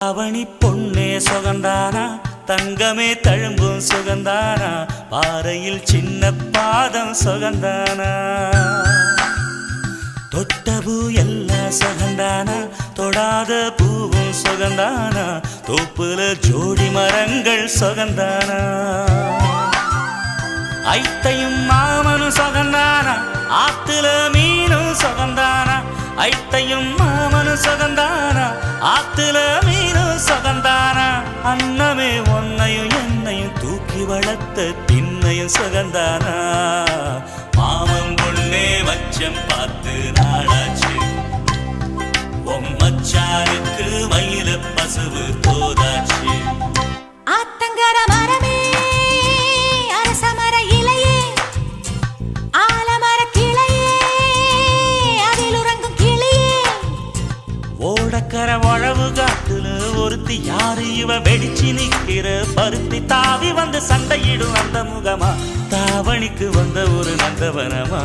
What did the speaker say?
அவனி பொன்னே சுகந்தானா தங்கமே தழும்பும் சுகந்தானா பாறையில் சின்ன பாதம் சுகந்தானா தொட்டபூ எல்லாம் சுகந்தானா தொடாத பூவும் சுகந்தானா தோப்புல ஜோடி மரங்கள் சுகந்தானா ஐத்தையும் மாமனும் சுகந்தானா ஆத்துல மீனும் சுகந்தானா ஐத்தையும் மாமனும் சுகந்தானா ஆத்துல மீனும் சுகந்தானா அன்னமே ஒன்னையும் என்னையும் தூக்கி வளர்த்த திண்ணையும் சுகந்தானா மாமன் பொண்ணே மச்சம் பார்த்து நாளாச்சு மச்சாருக்கு மயில பசுவு தோதாச்சு ஆத்தங்கர மரமே அரசமர இலையே ஆலமர கிளையே அதில் உறங்கும் கிளியே ஓடக்கர வளவு காட்டுல ஒருத்தி யாரு இவ வெடிச்சு நிக்கிற பருத்தி தாவி வந்து சண்டையிடும் அந்த முகமா தாவணிக்கு வந்த ஒரு நந்தவனமா